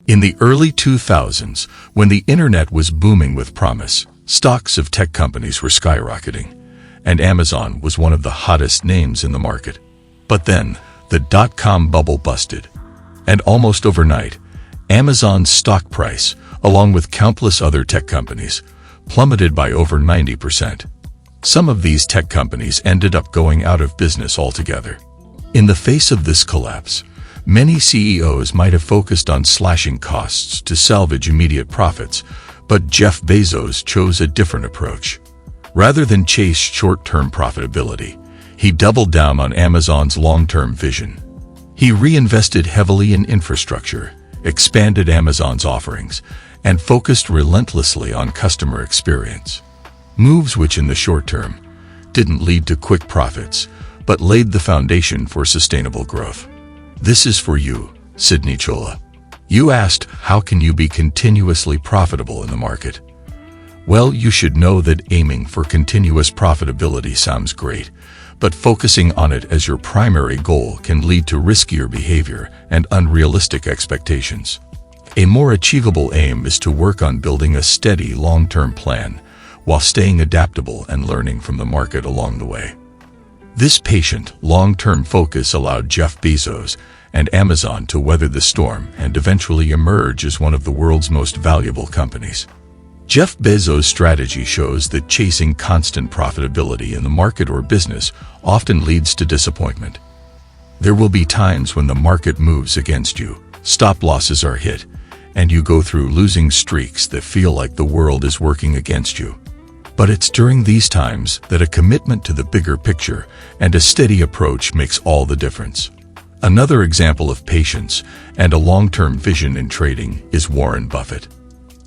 In the early 2000s, when the internet was booming with promise, stocks of tech companies were skyrocketing, and Amazon was one of the hottest names in the market. But then, the dot-com bubble busted, and almost overnight, Amazon's stock price, along with countless other tech companies, plummeted by over 90%. Some of these tech companies ended up going out of business altogether. In the face of this collapse, many CEOs might have focused on slashing costs to salvage immediate profits, but Jeff Bezos chose a different approach. Rather than chase short-term profitability, he doubled down on Amazon's long-term vision. He reinvested heavily in infrastructure, expanded Amazon's offerings, and focused relentlessly on customer experience. Moves which in the short term didn't lead to quick profits, but laid the foundation for sustainable growth. This is for you, Sydney Chola. You asked, how can you be continuously profitable in the market? Well, you should know that aiming for continuous profitability sounds great, but focusing on it as your primary goal can lead to riskier behavior and unrealistic expectations. A more achievable aim is to work on building a steady long-term plan while staying adaptable and learning from the market along the way. This patient, long-term focus allowed Jeff Bezos and Amazon to weather the storm and eventually emerge as one of the world's most valuable companies. Jeff Bezos' strategy shows that chasing constant profitability in the market or business often leads to disappointment. There will be times when the market moves against you, stop losses are hit, and you go through losing streaks that feel like the world is working against you. But it's during these times that a commitment to the bigger picture and a steady approach makes all the difference. Another example of patience and a long-term vision in trading is Warren Buffett.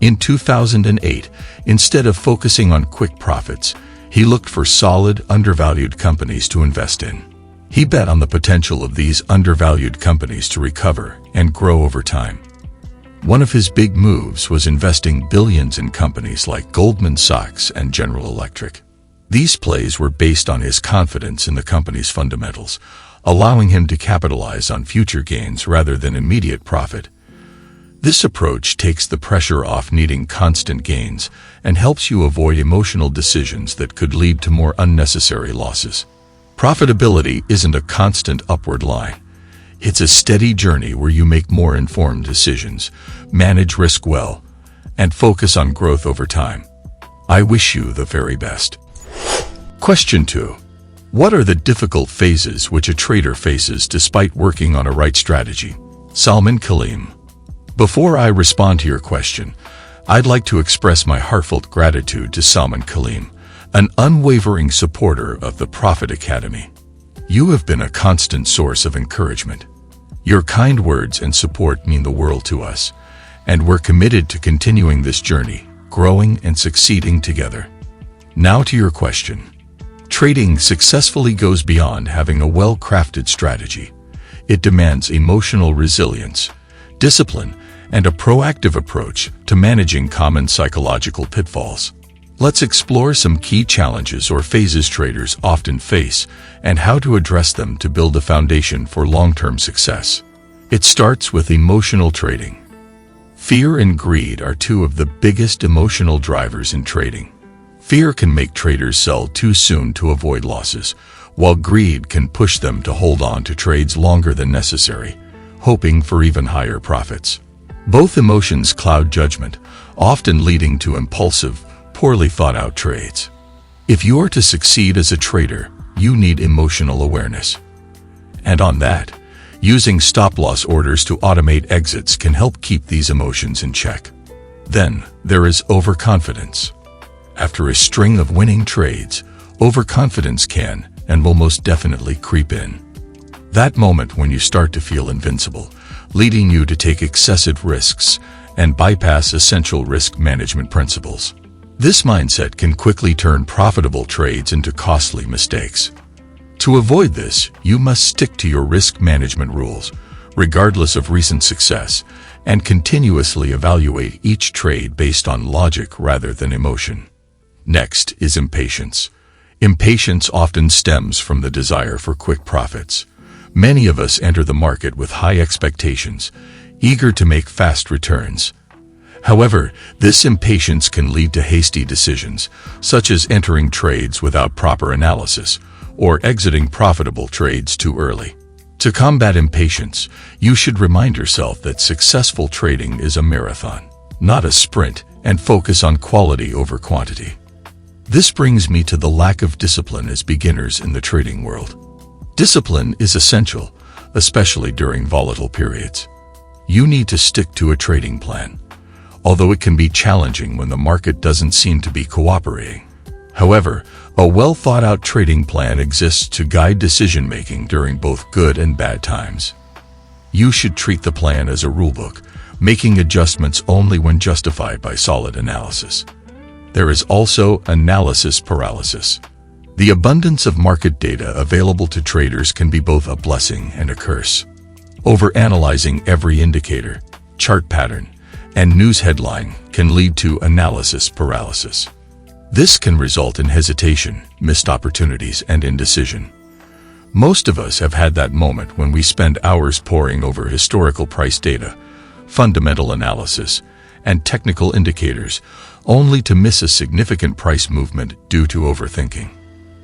In 2008, instead of focusing on quick profits, he looked for solid, undervalued companies to invest in. He bet on the potential of these undervalued companies to recover and grow over time. One of his big moves was investing billions in companies like Goldman Sachs and General Electric. These plays were based on his confidence in the company's fundamentals, allowing him to capitalize on future gains rather than immediate profit. This approach takes the pressure off needing constant gains and helps you avoid emotional decisions that could lead to more unnecessary losses. Profitability isn't a constant upward line. It's a steady journey where you make more informed decisions, manage risk well, and focus on growth over time. I wish you the very best. Question 2. What are the difficult phases which a trader faces despite working on a right strategy? Salman Kaleem. Before I respond to your question, I'd like to express my heartfelt gratitude to Salman Kaleem, an unwavering supporter of the Profit Academy. You have been a constant source of encouragement. Your kind words and support mean the world to us, and we're committed to continuing this journey, growing and succeeding together. Now to your question. Trading successfully goes beyond having a well-crafted strategy. It demands emotional resilience, discipline, and a proactive approach to managing common psychological pitfalls. Let's explore some key challenges or phases traders often face and how to address them to build a foundation for long-term success. It starts with emotional trading. Fear and greed are two of the biggest emotional drivers in trading. Fear can make traders sell too soon to avoid losses, while greed can push them to hold on to trades longer than necessary, hoping for even higher profits. Both emotions cloud judgment, often leading to impulsive, poorly thought-out trades. If you are to succeed as a trader, you need emotional awareness. And on that, using stop-loss orders to automate exits can help keep these emotions in check. Then, there is overconfidence. After a string of winning trades, overconfidence can and will most definitely creep in. That moment when you start to feel invincible, leading you to take excessive risks and bypass essential risk management principles. This mindset can quickly turn profitable trades into costly mistakes. To avoid this, you must stick to your risk management rules, regardless of recent success, and continuously evaluate each trade based on logic rather than emotion. Next is impatience. Impatience often stems from the desire for quick profits. Many of us enter the market with high expectations, eager to make fast returns. However, this impatience can lead to hasty decisions, such as entering trades without proper analysis or exiting profitable trades too early. To combat impatience, you should remind yourself that successful trading is a marathon, not a sprint, and focus on quality over quantity. This brings me to the lack of discipline as beginners in the trading world. Discipline is essential, especially during volatile periods. You need to stick to a trading plan, although it can be challenging when the market doesn't seem to be cooperating. However, a well-thought-out trading plan exists to guide decision-making during both good and bad times. You should treat the plan as a rulebook, making adjustments only when justified by solid analysis. There is also analysis paralysis. The abundance of market data available to traders can be both a blessing and a curse. Overanalyzing every indicator, chart pattern, and news headline can lead to analysis paralysis. This can result in hesitation, missed opportunities, and indecision. Most of us have had that moment when we spend hours poring over historical price data, fundamental analysis, and technical indicators, only to miss a significant price movement due to overthinking.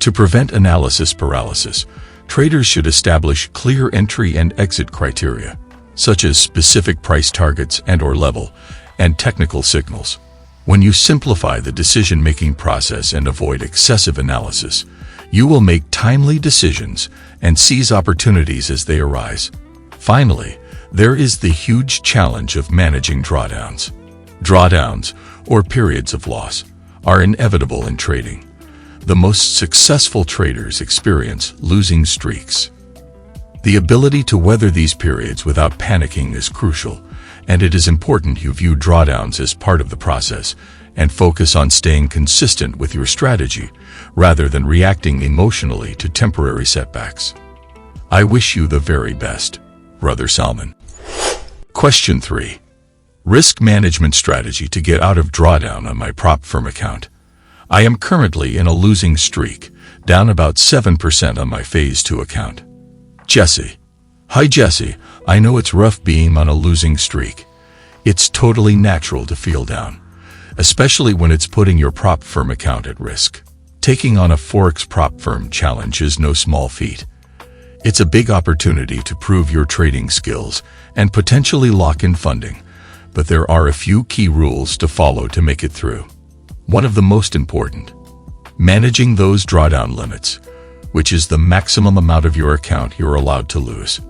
To prevent analysis paralysis, traders should establish clear entry and exit criteria, such as specific price targets and/or level, and technical signals. When you simplify the decision-making process and avoid excessive analysis, you will make timely decisions and seize opportunities as they arise. Finally, there is the huge challenge of managing drawdowns. Drawdowns, or periods of loss, are inevitable in trading. The most successful traders experience losing streaks. The ability to weather these periods without panicking is crucial, and it is important you view drawdowns as part of the process and focus on staying consistent with your strategy rather than reacting emotionally to temporary setbacks. I wish you the very best, Brother Salman. Question 3. Risk management strategy to get out of drawdown on my prop firm account. I am currently in a losing streak, down about 7% on my Phase 2 account. Jesse. Hi Jesse, I know it's rough being on a losing streak. It's totally natural to feel down, especially when it's putting your prop firm account at risk. Taking on a Forex prop firm challenge is no small feat. It's a big opportunity to prove your trading skills and potentially lock in funding, but there are a few key rules to follow to make it through. One of the most important: managing those drawdown limits, which is the maximum amount of your account you're allowed to lose.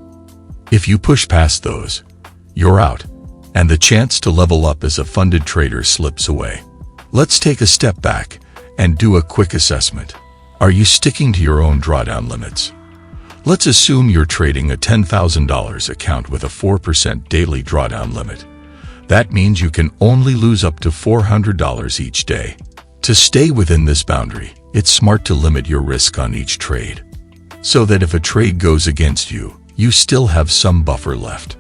If you push past those, you're out, and the chance to level up as a funded trader slips away. Let's take a step back and do a quick assessment. Are you sticking to your own drawdown limits? Let's assume you're trading a $10,000 account with a 4% daily drawdown limit. That means you can only lose up to $400 each day. To stay within this boundary, it's smart to limit your risk on each trade, so that if a trade goes against you, you still have some buffer left.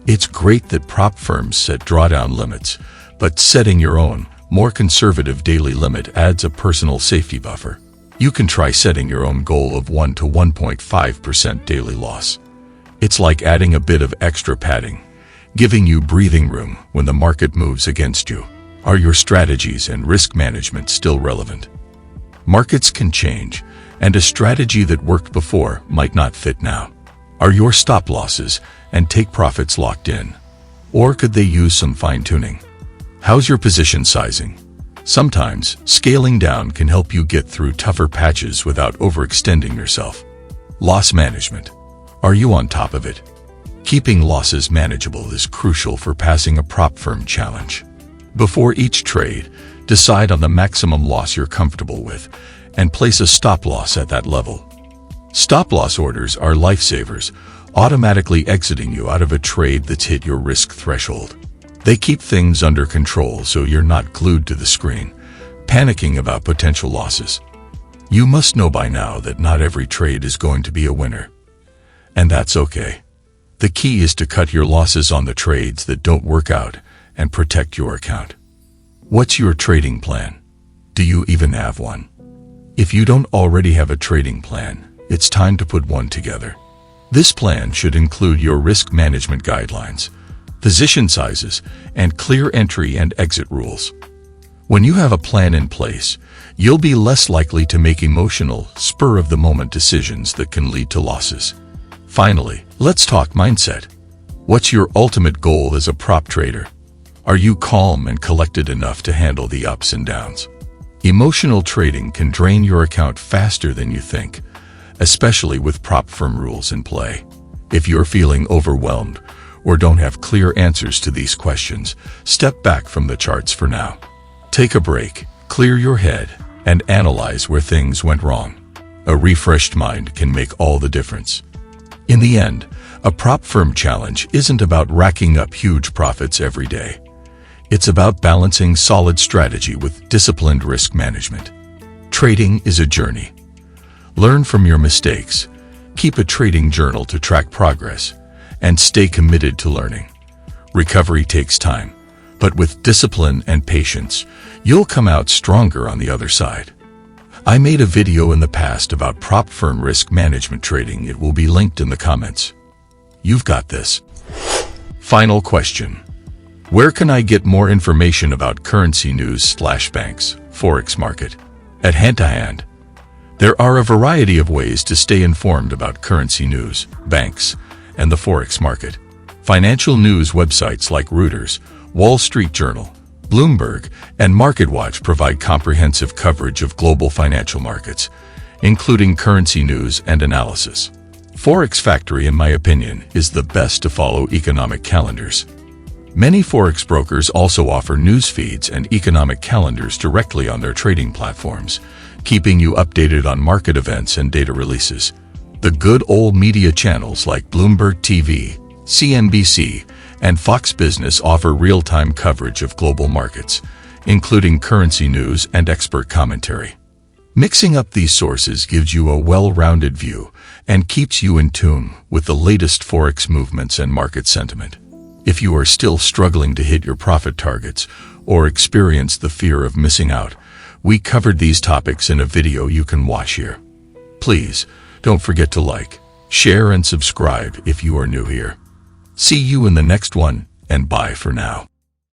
It's great that prop firms set drawdown limits, but setting your own, more conservative daily limit adds a personal safety buffer. You can try setting your own goal of 1 to 1.5% daily loss. It's like adding a bit of extra padding, giving you breathing room when the market moves against you. Are your strategies and risk management still relevant? Markets can change, and a strategy that worked before might not fit now. Are your stop losses and take profits locked in? Or could they use some fine-tuning? How's your position sizing? Sometimes, scaling down can help you get through tougher patches without overextending yourself. Loss management. Are you on top of it? Keeping losses manageable is crucial for passing a prop firm challenge. Before each trade, decide on the maximum loss you're comfortable with and place a stop loss at that level. Stop loss orders are lifesavers, automatically exiting you out of a trade that's hit your risk threshold. They keep things under control so you're not glued to the screen, panicking about potential losses. You must know by now that not every trade is going to be a winner. And that's okay. The key is to cut your losses on the trades that don't work out and protect your account. What's your trading plan? Do you even have one? If you don't already have a trading plan, it's time to put one together. This plan should include your risk management guidelines, position sizes, and clear entry and exit rules. When you have a plan in place, you'll be less likely to make emotional, spur-of-the-moment decisions that can lead to losses. Finally, let's talk mindset. What's your ultimate goal as a prop trader? Are you calm and collected enough to handle the ups and downs? Emotional trading can drain your account faster than you think, especially with prop firm rules in play. If you're feeling overwhelmed or don't have clear answers to these questions, step back from the charts for now. Take a break, clear your head, and analyze where things went wrong. A refreshed mind can make all the difference. In the end, a prop firm challenge isn't about racking up huge profits every day. It's about balancing solid strategy with disciplined risk management. Trading is a journey. Learn from your mistakes, keep a trading journal to track progress, and stay committed to learning. Recovery takes time, but with discipline and patience, you'll come out stronger on the other side. I made a video in the past about prop firm risk management trading. It will be linked in the comments. You've got this. Final question. Where can I get more information about currency news/banks, Forex market? At Hand to Hand. There are a variety of ways to stay informed about currency news, banks, and the Forex market. Financial news websites like Reuters, Wall Street Journal, Bloomberg, and MarketWatch provide comprehensive coverage of global financial markets, including currency news and analysis. Forex Factory, in my opinion, is the best to follow economic calendars. Many Forex brokers also offer news feeds and economic calendars directly on their trading platforms, keeping you updated on market events and data releases. The good old media channels like Bloomberg TV, CNBC, and Fox Business offer real-time coverage of global markets, including currency news and expert commentary. Mixing up these sources gives you a well-rounded view and keeps you in tune with the latest Forex movements and market sentiment. If you are still struggling to hit your profit targets or experience the fear of missing out, we covered these topics in a video you can watch here. Please, don't forget to like, share, and subscribe if you are new here. See you in the next one, and bye for now.